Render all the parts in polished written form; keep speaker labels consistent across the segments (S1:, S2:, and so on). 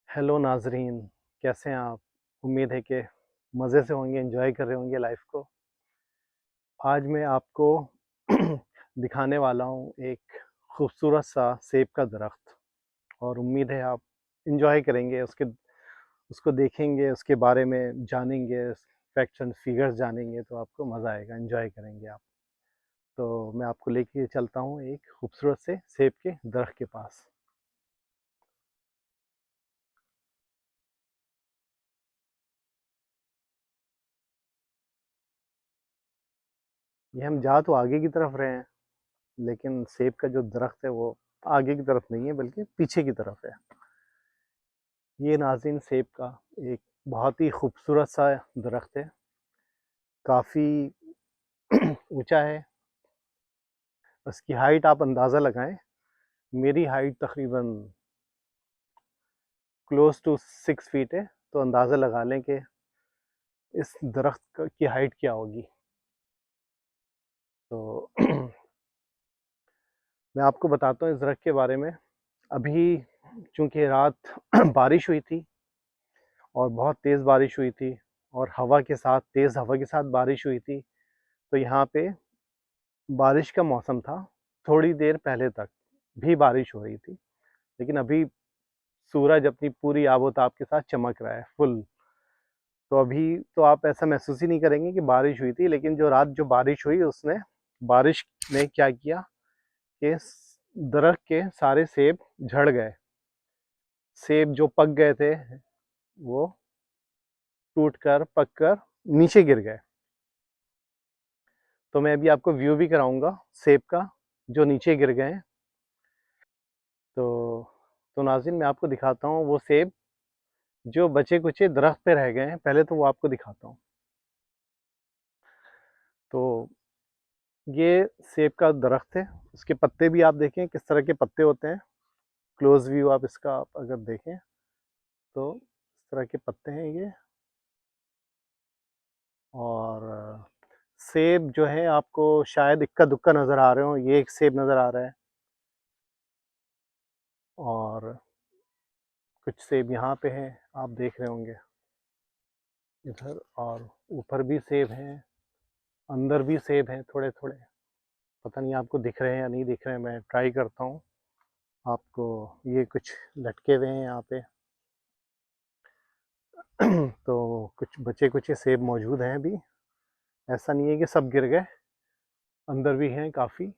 S1: Hello नाज़रीन, कैसे हैं आप? उम्मीद है कि मज़े से होंगे, एंजॉय कर रहे होंगे लाइफ़ को। आज मैं आपको दिखाने वाला हूँ एक खूबसूरत सा सेब का दरख्त और उम्मीद है आप एंजॉय करेंगे, उसको देखेंगे, उसके बारे में जानेंगे, फैक्ट्स एंड फिगर्स जानेंगे तो आपको मज़ा आएगा, एंजॉय करेंगे आप। तो मैं आपको लेके चलता हूँ एक खूबसूरत से सेब के दरख्त के पास। ये हम जा तो आगे की तरफ रहे हैं, लेकिन सेब का जो दरख्त है वो आगे की तरफ नहीं है बल्कि पीछे की तरफ है। ये नाज़रीन सेब का एक बहुत ही खूबसूरत सा दरख्त है, काफ़ी ऊंचा है। उसकी हाइट आप अंदाज़ा लगाएं, मेरी हाइट तकरीबन क्लोज टू 6 फीट है, तो अंदाज़ा लगा लें कि इस की हाइट क्या होगी। तो मैं आपको बताता हूँ इस दरख्त के बारे में। अभी चूँकि रात बारिश हुई थी और बहुत तेज़ बारिश हुई थी और तेज़ हवा के साथ बारिश हुई थी, तो यहाँ पे बारिश का मौसम था। थोड़ी देर पहले तक भी बारिश हो रही थी, लेकिन अभी सूरज अपनी पूरी आबोताब के साथ चमक रहा है फुल। तो अभी तो आप ऐसा महसूस ही नहीं करेंगे कि बारिश हुई थी, लेकिन जो बारिश हुई उसने बारिश ने क्या किया कि दरख्त के सारे सेब झड़ गए। सेब जो पक गए थे वो टूट कर पक कर नीचे गिर गए। तो मैं अभी आपको व्यू भी कराऊंगा सेब का जो नीचे गिर गए हैं। तो नाज़रीन मैं आपको दिखाता हूँ वो सेब जो बचे कुचे दरख्त पे रह गए हैं, पहले तो वो आपको दिखाता हूँ। तो ये सेब का दरख्त है, उसके पत्ते भी आप देखें किस तरह के पत्ते होते हैं। क्लोज व्यू आप इसका आप अगर देखें तो इस तरह के पत्ते हैं ये। और सेब जो है आपको शायद इक्का दुक्का नज़र आ रहे हो, ये एक सेब नज़र आ रहा है और कुछ सेब यहाँ पे हैं, आप देख रहे होंगे इधर, और ऊपर भी सेब हैं, अंदर भी सेब हैं थोड़े थोड़े। पता नहीं आपको दिख रहे हैं या नहीं दिख रहे हैं, मैं ट्राई करता हूँ आपको। ये कुछ लटके हुए हैं यहाँ पे। तो कुछ बचे कुछ सेब मौजूद हैं अभी, ऐसा नहीं है कि सब गिर गए, अंदर भी हैं काफ़ी।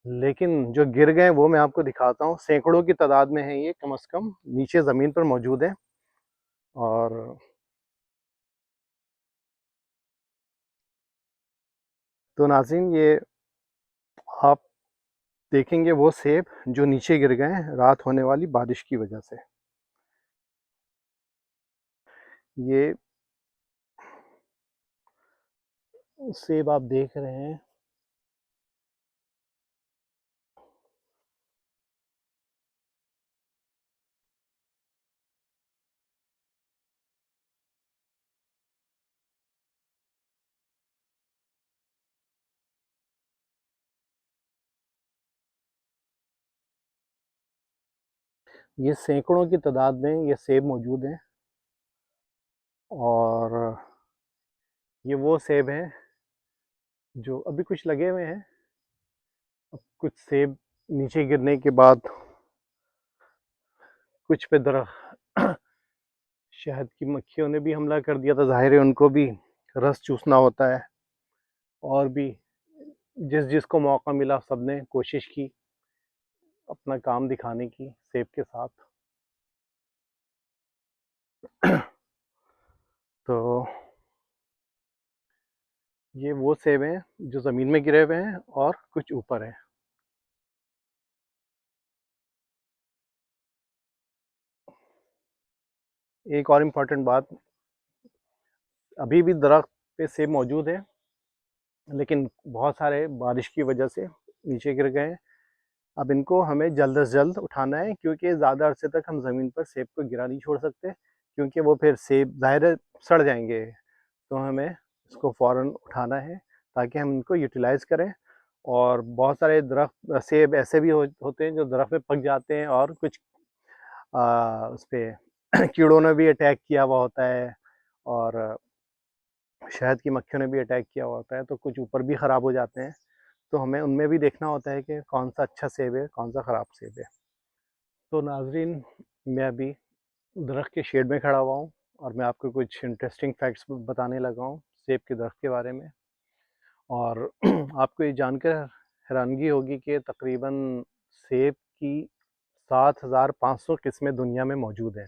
S1: लेकिन जो गिर गए वो मैं आपको दिखाता हूँ, सैकड़ों की तादाद में है ये, कम से कम नीचे ज़मीन पर मौजूद है। और तो नाज़रीन ये आप देखेंगे वो सेब जो नीचे गिर गए हैं रात होने वाली बारिश की वजह से। ये सेब आप देख रहे हैं, ये सैकड़ों की तादाद में ये सेब मौजूद हैं। और ये वो सेब हैं जो अभी कुछ लगे हुए हैं, अब कुछ सेब नीचे गिरने के बाद कुछ पे दरख्त शहद की मक्खियों ने भी हमला कर दिया था, ज़ाहिर है उनको भी रस चूसना होता है। और भी जिसको मौका मिला सबने कोशिश की अपना काम दिखाने की सेब के साथ। तो ये वो सेब हैं जो ज़मीन में गिरे हुए हैं और कुछ ऊपर हैं। एक और इम्पॉर्टेंट बात, अभी भी दरख्त पे सेब मौजूद है, लेकिन बहुत सारे बारिश की वजह से नीचे गिर गए हैं। अब इनको हमें जल्द से जल्द उठाना है, क्योंकि ज़्यादा अरसे तक हम ज़मीन पर सेब को गिरा नहीं छोड़ सकते, क्योंकि वो फिर सेब ज़ाहिर है सड़ जाएंगे। तो हमें इसको फ़ौरन उठाना है ताकि हम इनको यूटिलाइज़ करें। और बहुत सारे दरख्त सेब ऐसे भी होते हैं जो दरख्त पे पक जाते हैं और कुछ उस पे कीड़ों ने भी अटैक किया हुआ होता है और शहद की मक्खियों ने भी अटैक किया हुआ होता है, तो कुछ ऊपर भी ख़राब हो जाते हैं। तो हमें उनमें भी देखना होता है कि कौन-सा अच्छा सेब है, कौन-सा ख़राब सेब है। तो नाज़रीन, मैं अभी दरख्त के शेड में खड़ा हुआ हूँ और मैं आपको कुछ इंटरेस्टिंग फैक्ट्स बताने लगा हूँ सेब के दरख्त के बारे में। और आपको ये जानकर हैरानगी होगी कि तकरीबन सेब की 7,500 किस्में दुनिया में मौजूद हैं।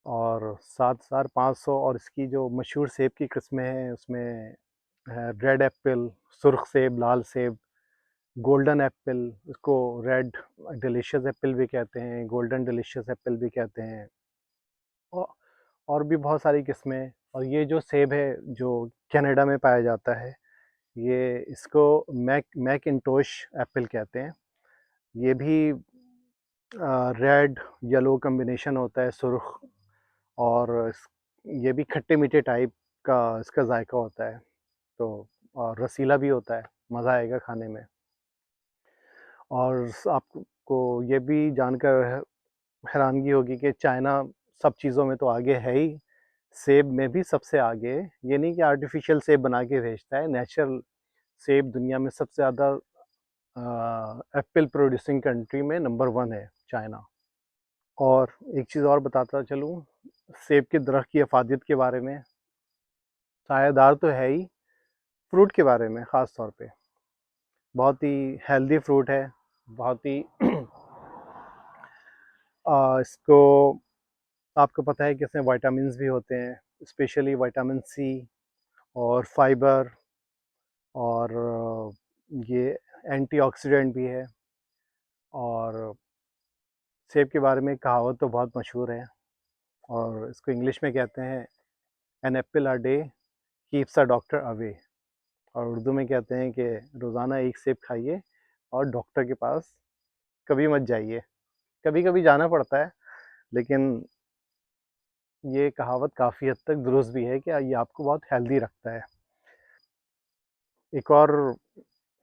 S1: और 7,500 और इसकी जो मशहूर सेब की किस्में हैं उसमें है रेड एप्पल, सुर्ख सेब, लाल सेब, गोल्डन एप्पल, इसको रेड डिलीशियस एप्पल भी कहते हैं, गोल्डन डिलीशियस एप्पल भी कहते हैं। औ और भी बहुत सारी किस्में। और ये जो सेब है जो कनाडा में पाया जाता है, ये इसको मैकिंटोश एप्पल कहते हैं। ये भी रेड येलो कॉम्बिनेशन होता है, सुर्ख। और ये भी खट्टे मीठे टाइप का इसका जायका होता है। तो और रसीला भी होता है, मज़ा आएगा खाने में। और आपको ये भी जानकर हैरानगी होगी कि चाइना सब चीज़ों में तो आगे है ही, सेब में भी सबसे आगे है। ये नहीं कि आर्टिफिशियल सेब बना के भेजता है, नेचुरल सेब दुनिया में सबसे ज़्यादा एप्पल प्रोड्यूसिंग कंट्री में नंबर 1 है चाइना। और एक चीज़ और बताता चलूँ सेब के दरख्त की अफादियत के बारे में, सायादार तो है ही, फ्रूट के बारे में ख़ास तौर पे। बहुत ही हेल्दी फ्रूट है, बहुत ही इसको आपको पता है कि इसमें विटामिन्स भी होते हैं, स्पेशली विटामिन सी और फाइबर। और ये एंटीऑक्सीडेंट भी है। और सेब के बारे में कहावत तो बहुत मशहूर है और इसको इंग्लिश में कहते हैं an apple a day keeps a doctor away. और उर्दू में कहते हैं कि रोज़ाना एक सेब खाइए और डॉक्टर के पास कभी मत जाइए। कभी कभी जाना पड़ता है, लेकिन ये कहावत काफ़ी हद तक दुरुस्त भी है कि ये आपको बहुत हेल्दी रखता है। एक और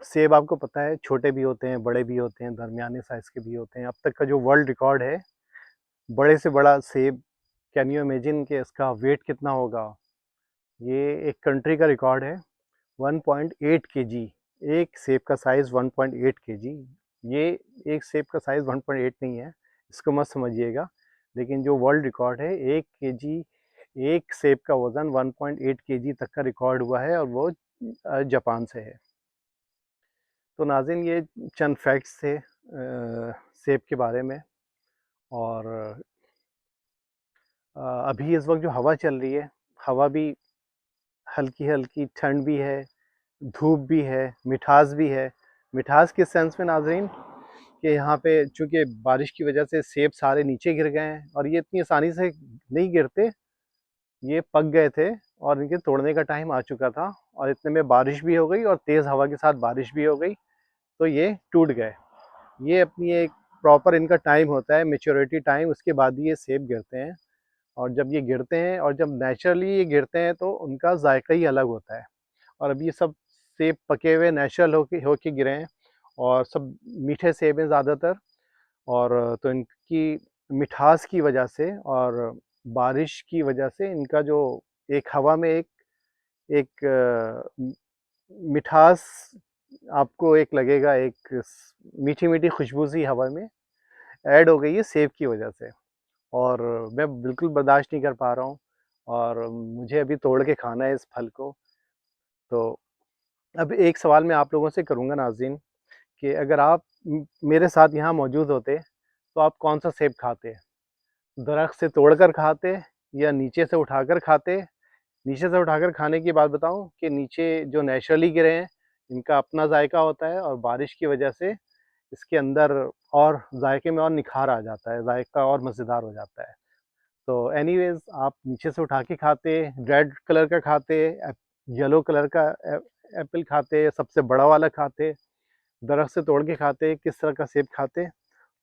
S1: सेब आपको पता है छोटे भी होते हैं, बड़े भी होते हैं, दरमियाने साइज़ के भी होते हैं। अब तक का जो वर्ल्ड रिकॉर्ड है बड़े से बड़ा सेब, कैन यू इमेजिन कि इसका वेट कितना होगा? ये एक कंट्री का रिकॉर्ड है, 1.8 केजी। एक सेब का साइज़ 1.8 केजी। ये एक सेब का साइज़ 1.8 नहीं है, इसको मत समझिएगा। लेकिन जो वर्ल्ड रिकॉर्ड है 1 केजी, एक सेब का वज़न 1.8 केजी तक का रिकॉर्ड हुआ है और वो जापान से है। तो नाज़रीन, ये चंद फैक्ट्स थे सेब के बारे में। और अभी इस वक्त जो हवा चल रही है, हवा भी हल्की हल्की, ठंड भी है, धूप भी है, मिठास भी है। मिठास किस सेंस में नाज़रीन, कि यहाँ पे चूँकि बारिश की वजह से सेब सारे नीचे गिर गए हैं और ये इतनी आसानी से नहीं गिरते, ये पक गए थे और इनके तोड़ने का टाइम आ चुका था। और इतने में बारिश भी हो गई और तेज़ हवा के साथ बारिश भी हो गई, तो ये टूट गए। ये अपनी एक प्रॉपर इनका टाइम होता है, मैच्योरिटी टाइम, उसके बाद ही ये सेब गिरते हैं। और जब ये गिरते हैं और जब नेचुरली ये गिरते हैं तो उनका जायका ही अलग होता है। और अब ये सब सेब पके हुए नेचुरल होके गिरे हैं और सब मीठे सेब हैं ज़्यादातर। और तो इनकी मिठास की वजह से और बारिश की वजह से इनका जो एक हवा में एक एक मिठास आपको एक लगेगा, एक मीठी मीठी खुशबू सी हवा में ऐड हो गई है सेब की वजह से। और मैं बिल्कुल बर्दाश्त नहीं कर पा रहा हूँ और मुझे अभी तोड़ के खाना है इस फल को। तो अब एक सवाल मैं आप लोगों से करूँगा नाज़रीन, कि अगर आप मेरे साथ यहाँ मौजूद होते तो आप कौन सा सेब खाते? दरख्त से तोड़कर खाते या नीचे से उठाकर खाते? नीचे से उठाकर खाने की बात बताऊँ कि नीचे जो नेचुरली गिरे हैं, इनका अपना जायका होता है और बारिश की वजह से इसके अंदर और जायके में और निखार आ जाता है, जायका और मज़ेदार हो जाता है। तो एनीवेज़, आप नीचे से उठा के खाते, रेड कलर का खाते, येलो कलर का एप्पल खाते, सबसे बड़ा वाला खाते, दरख्त से तोड़ के खाते, किस तरह का सेब खाते।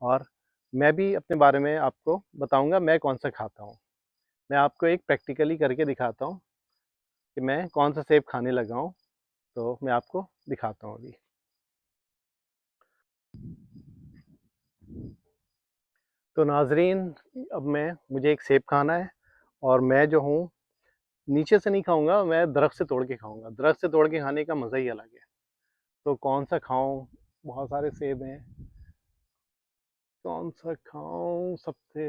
S1: और मैं भी अपने बारे में आपको बताऊँगा मैं कौन-सा खाता हूँ। मैं आपको एक प्रैक्टिकली करके दिखाता हूँ कि मैं कौन-सा सेब खाने लगा हूँ, तो मैं आपको दिखाता हूँ अभी। तो नाजरीन, अब मुझे एक सेब खाना है और मैं जो हूँ नीचे से नहीं खाऊंगा, मैं दरख्त से तोड़ के खाऊंगा। दरख्त से तोड़ के खाने का मज़ा ही अलग है। तो कौन सा खाऊं? बहुत सारे सेब हैं, कौन सा खाऊं? सबसे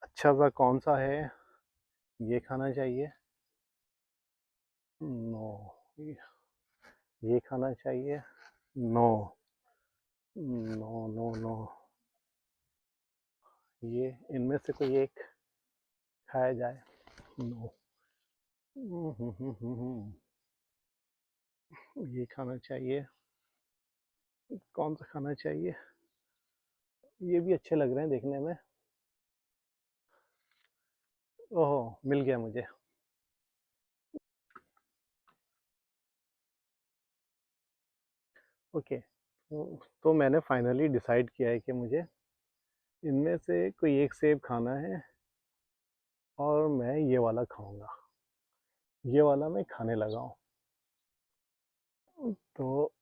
S1: अच्छा सा कौन सा है? ये खाना चाहिए? नो। ये खाना चाहिए? नो। No no no. ये इनमें से कोई एक खाया जाए? नो। ये खाना चाहिए? कौन सा खाना चाहिए? ये भी अच्छे लग रहे हैं देखने में। ओहो, मिल गया मुझे। ओके, तो मैंने फाइनली डिसाइड किया है कि मुझे इनमें से कोई एक सेब खाना है और मैं ये वाला खाऊंगा। ये वाला मैं खाने लगा हूँ। तो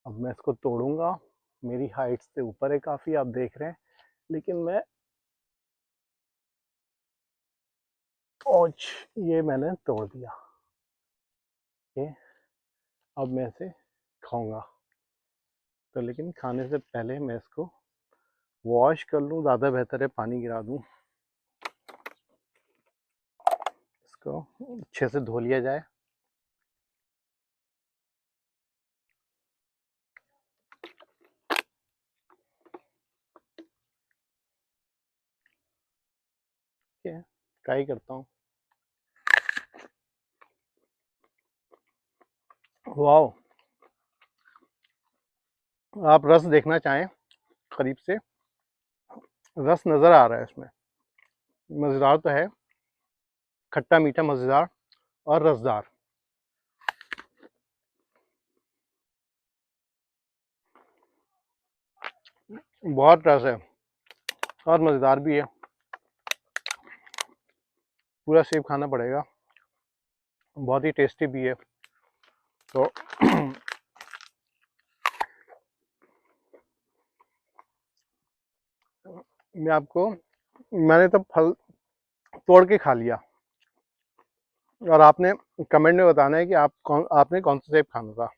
S1: अब मैं इसको तोड़ूंगा। मेरी हाइट से ऊपर है काफ़ी, आप देख रहे हैं, लेकिन मैं ओच, ये मैंने तोड़ दिया। ये अब मैं इसे खाऊंगा। तो लेकिन खाने से पहले मैं इसको वॉश कर लूँ, ज़्यादा बेहतर है, पानी गिरा दूँ, इसको अच्छे से धो लिया जाए। ठीक है, ट्राई करता हूँ। वाह, आप रस देखना चाहें करीब से, रस नज़र आ रहा है इसमें। मज़ेदार तो है, खट्टा मीठा मज़ेदार और रसदार। बहुत रस है और मज़ेदार भी है। पूरा सेब खाना पड़ेगा, बहुत ही टेस्टी भी है। तो मैंने तो फल तोड़ के खा लिया और आपने कमेंट में बताना है कि आपने कौन सा सेब खाना था।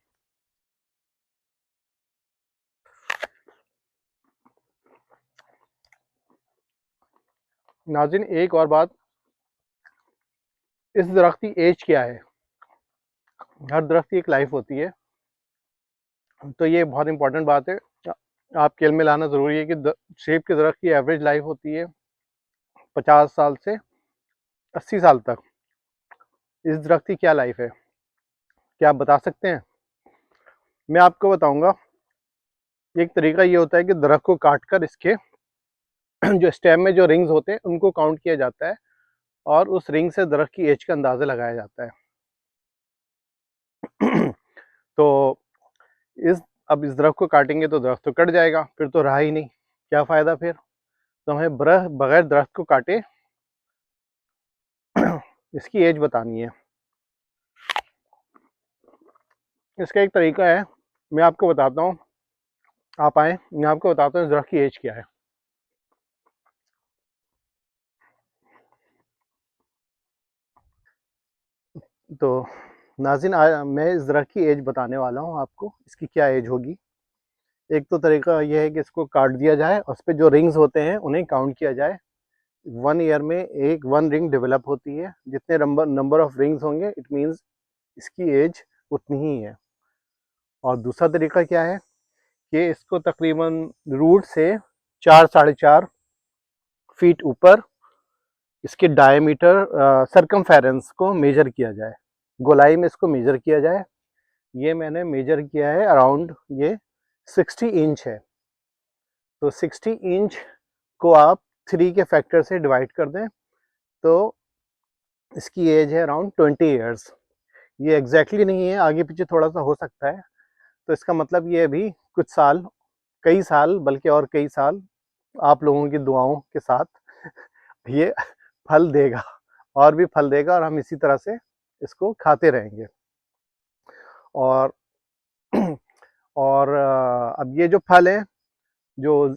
S1: नाज़रीन, एक और बात, इस दरख्त की एज क्या है? हर दरख्त की एक लाइफ होती है, तो ये बहुत इंपॉर्टेंट बात है। आप खेल में लाना ज़रूरी है कि सेब के दरख्त की एवरेज लाइफ होती है 50 साल से 80 साल तक। इस दरख्त की क्या लाइफ है, क्या आप बता सकते हैं? मैं आपको बताऊंगा। एक तरीका ये होता है कि दरख्त को काट कर इसके जो स्टेम में जो रिंग्स होते हैं उनको काउंट किया जाता है और उस रिंग से दरख्त की एज का अंदाज़ा लगाया जाता है। तो इस अब इस दरख्त को काटेंगे तो दरख्त तो कट जाएगा, फिर तो रहा ही नहीं, क्या फ़ायदा फिर? तो हमें बगैर दरख्त को काटे इसकी एज बतानी है। इसका एक तरीका है, मैं आपको बताता हूँ। आप आए, मैं आपको बताता हूँ दरख्त की एज क्या है। तो नाज़रीन, मैं इस दरख्त की एज बताने वाला हूँ आपको, इसकी क्या एज होगी। एक तो तरीका ये है कि इसको काट दिया जाए, उस पे जो रिंग्स होते हैं उन्हें काउंट किया जाए। 1 ईयर में एक 1 रिंग डेवलप होती है, जितने नंबर ऑफ रिंग्स होंगे इट मीन्स इसकी एज उतनी ही है। और दूसरा तरीका क्या है कि इसको तकरीबन रूट से 4 साढ़े 4 फीट ऊपर इसके डायमीटर सरकमफेरेंस को मेजर किया जाए, गोलाई में इसको मेजर किया जाए। ये मैंने मेजर किया है अराउंड, ये 60 इंच है। तो 60 इंच को आप 3 के फैक्टर से डिवाइड कर दें तो इसकी एज है अराउंड 20 ईयर्स। ये एग्जैक्टली नहीं है, आगे पीछे थोड़ा सा हो सकता है। तो इसका मतलब ये अभी कुछ साल, कई साल, बल्कि और कई साल आप लोगों की दुआओं के साथ ये फल देगा और भी फल देगा और हम इसी तरह से इसको खाते रहेंगे। और और अब ये जो फल है जो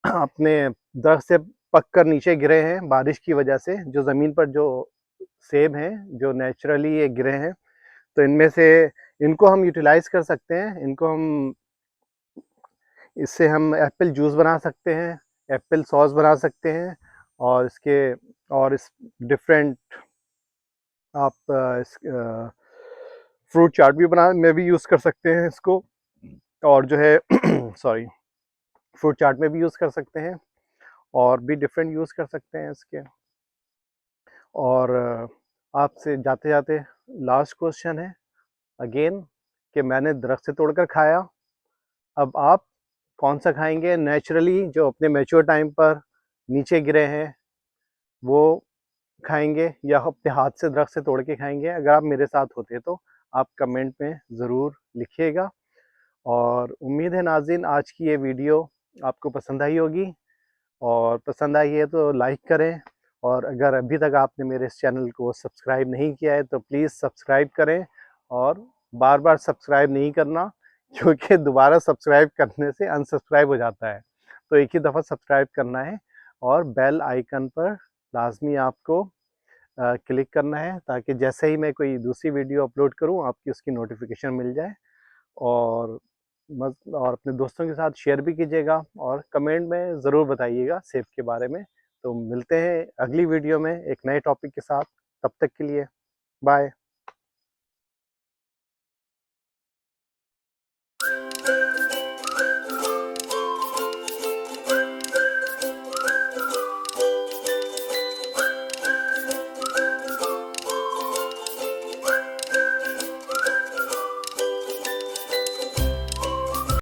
S1: अपने दरख्त से पक कर नीचे गिरे हैं बारिश की वजह से, जो ज़मीन पर जो सेब हैं जो नेचुरली ये गिरे हैं, तो इनमें से इनको हम यूटिलाइज़ कर सकते हैं। इनको हम इससे हम एप्पल जूस बना सकते हैं, एप्पल सॉस बना सकते हैं, और इस डिफरेंट आप फ्रूट चाट भी बना में भी यूज़ कर सकते हैं इसको, और जो है सॉरी, फ्रूट चाट में भी यूज़ कर सकते हैं, और भी डिफरेंट यूज़ कर सकते हैं इसके। और आपसे जाते-जाते लास्ट क्वेश्चन है अगेन, कि मैंने दरख्त से तोड़कर खाया, अब आप कौन-सा खाएँगे? नेचुरली जो अपने मैच्योर टाइम पर नीचे गिरे हैं, वो खाएँगे, या अपने हाथ से दरख्त से तोड़ के खाएँगे? अगर आप मेरे साथ होते तो आप कमेंट में ज़रूर लिखिएगा। और उम्मीद है नाज़रीन आज की ये वीडियो आपको पसंद आई होगी, और पसंद आई है तो लाइक करें, और अगर अभी तक आपने मेरे इस चैनल को सब्सक्राइब नहीं किया है तो प्लीज़ सब्सक्राइब करें, और बार-बार सब्सक्राइब नहीं करना, क्योंकि दोबारा सब्सक्राइब करने से अनसब्सक्राइब हो जाता है। तो एक ही दफ़ा सब्सक्राइब करना है, और बेल आइकन पर लाज़मी आपको क्लिक करना है, ताकि जैसे ही मैं कोई दूसरी वीडियो अपलोड करूँ आपकी उसकी नोटिफ़िकेशन मिल जाए। और और अपने दोस्तों के साथ शेयर भी कीजिएगा, और कमेंट में ज़रूर बताइएगा सेब के बारे में। तो मिलते हैं अगली वीडियो में एक नए टॉपिक के साथ, तब तक के लिए बाय।